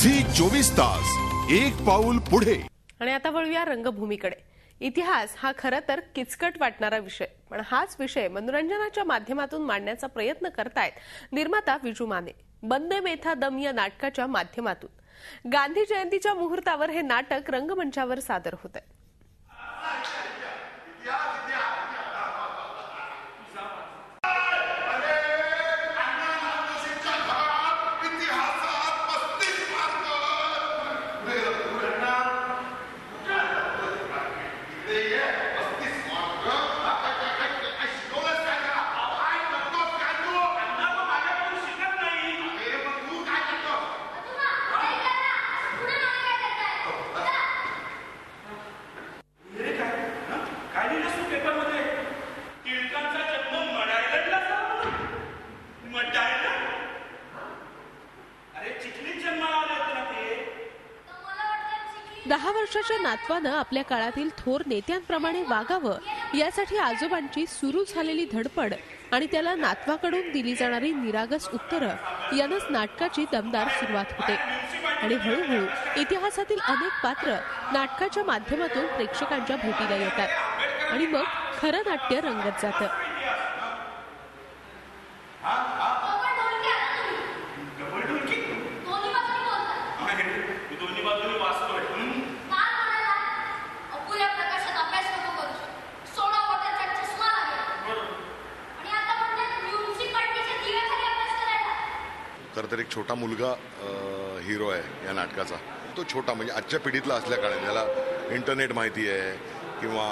Zee 24 तास एक पाऊल पुढे. आणि आता वळूया रंगभूमीकडे. इतिहास हा खरं तर किचकट वाटणारा विषय, पण हाच विषय मनोरंजनाच्या माध्यमातून मांडण्याचा प्रयत्न करतायत निर्माता विजू माने. बंदे मेथा दम या नाटकाच्या माध्यमातून गांधी जयंतीच्या मुहूर्तावर हे नाटक रंगमंचावर सादर होत आहे. दहा वर्षाच्या नातवानं आपल्या काळातील थोर नेत्यांप्रमाणे वागावं यासाठी आजोबांची सुरू झालेली धडपड आणि त्याला नातवाकडून दिली जाणारी निरागस उत्तरं यानंच नाटकाची दमदार सुरुवात होते. आणि हळूहळू इतिहासातील अनेक पात्र नाटकाच्या माध्यमातून प्रेक्षकांच्या भेटीला येतात आणि मग खरं नाट्य रंगत जातं. खरं तर एक छोटा मुलगा हिरो आहे या नाटकाचा. तो छोटा म्हणजे आजच्या पिढीतला असल्या कारणाने त्याला इंटरनेट माहिती आहे किंवा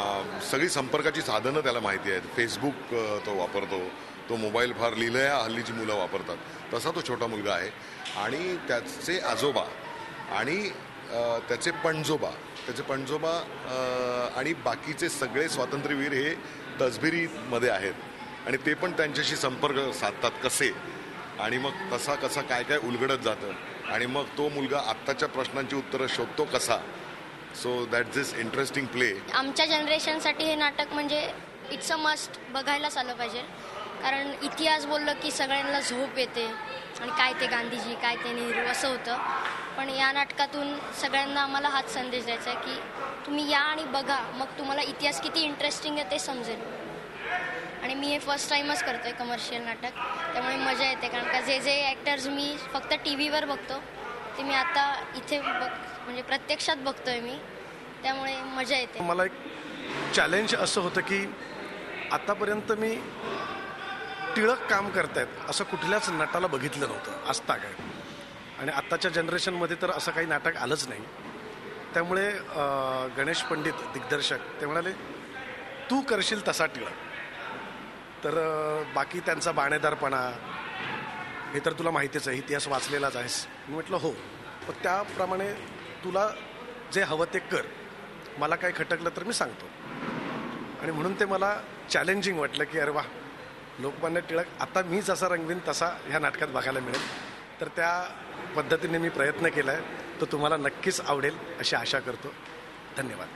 सगळी संपर्काची साधनं त्याला माहिती आहेत. फेसबुक तो वापरतो, तो मोबाईल फार लिहिलंया हल्लीची मुलं वापरतात तसा तो छोटा मुलगा आहे. आणि त्याचे आजोबा आणि त्याचे पणजोबा आणि बाकीचे सगळे स्वातंत्र्यवीर हे तसबिरीमध्ये आहेत आणि ते पण त्यांच्याशी संपर्क साधतात कसे, आणि मग तसा कसा काय काय उलगडत जातं आणि मग तो मुलगा आत्ताच्या प्रश्नांची उत्तरं शोधतो कसा. So that's this interesting play. आमच्या जनरेशनसाठी हे नाटक म्हणजे इट्स अ मस्ट बघायलाच आलं पाहिजे, कारण इतिहास बोललं की सगळ्यांना झोप येते आणि काय ते गांधीजी काय ते नेहरू असं होतं. पण या नाटकातून सगळ्यांना आम्हाला हाच संदेश द्यायचा आहे की तुम्ही या आणि बघा, मग तुम्हाला इतिहास किती इंटरेस्टिंग आहे ते समजेल. आणि मी हे फर्स्ट टाईमच करतो आहे कमर्शियल नाटक, त्यामुळे मजा येते. कारण का जे ॲक्टर्स मी फक्त टी व्हीवर बघतो ते मी आता इथे म्हणजे प्रत्यक्षात बघतोय मी, त्यामुळे मजा येते. मला एक चॅलेंज असं होतं की आतापर्यंत मी टिळक काम करतायत असं कुठल्याच नटाला बघितलं नव्हतं आजता काय, आणि आत्ताच्या जनरेशनमध्ये तर असं काही नाटक आलंच नाही. त्यामुळे गणेश पंडित दिग्दर्शक ते म्हणाले तू करशील तसा टिळक. तर बाकी त्यांचा बाणेदारपणा हे तर तुला माहितीच आहे, इतिहास वाचलेलाच आहेस. मी म्हटलं हो, पण त्याप्रमाणे तुला जे हवं ते कर, मला काय खटकलं तर मी सांगतो. आणि म्हणून ते मला चॅलेंजिंग वाटलं की अरे वा, लोकमान्य टिळक आता मी जसा रंगवीन तसा ह्या नाटकात बघायला मिळेल. तर त्या पद्धतीने मी प्रयत्न केला आहे, तो तुम्हाला नक्कीच आवडेल अशी आशा करतो. धन्यवाद.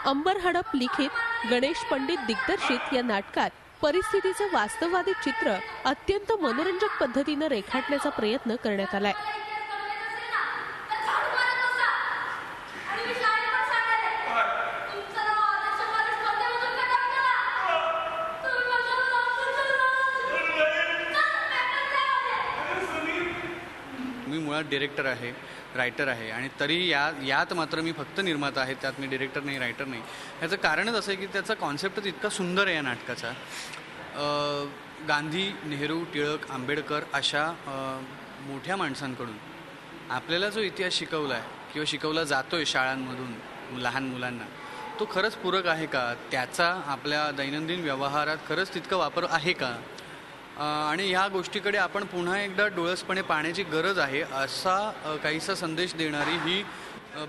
अंबर हडप लिखित गणेश पंडित दिग्दर्शित या नाटकात परिस्थितीचं वास्तववादी चित्र अत्यंत मनोरंजक पद्धतीनं रेखाटण्याचा प्रयत्न करण्यात आलाय. मी मुळात डिरेक्टर आहे, रायटर आहे, आणि तरी यात मात्र मी फक्त निर्माता आहे, त्यात मी डिरेक्टर नाही, रायटर नाही. ह्याचं कारणच असं आहे की त्याचा कॉन्सेप्टच इतका सुंदर आहे या नाटकाचा. गांधी, नेहरू, टिळक, आंबेडकर अशा मोठ्या माणसांकडून आपल्याला जो इतिहास शिकवला आहे किंवा शिकवला जातो आहे शाळांमधून लहान मुलांना, तो खरंच पूरक आहे का, त्याचा आपल्या दैनंदिन व्यवहारात खरंच तितका वापर आहे का, आणि ह्या गोष्टीकडे आपण पुन्हा एकदा डोळसपणे पाहण्याची गरज आहे असा काहीसा संदेश देणारी ही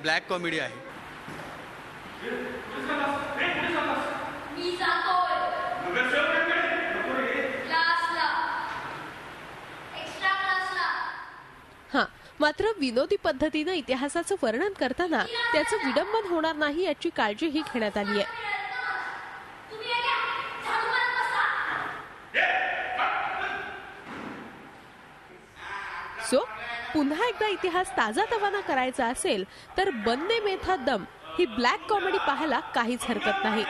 ब्लॅक कॉमेडी आहे. हां, मात्र विनोदी पद्धतीनं इतिहासाचं वर्णन करताना त्याचं विडंबन होणार नाही याची काळजीही घेण्यात आली आहे. पुन्हा एकदा इतिहास ताजा तवाना करायचा असेल तर बन्ने में था दम ही ब्लॅक कॉमेडी पाहायला काहीच हरकत नाही.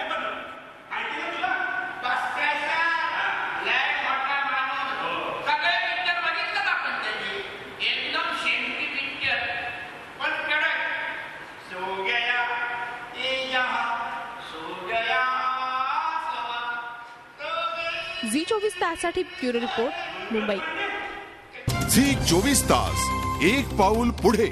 झी 24 ताससाठी ब्युरो रिपोर्ट, मुंबई. झी 24 तास, एक पाऊल पुढे.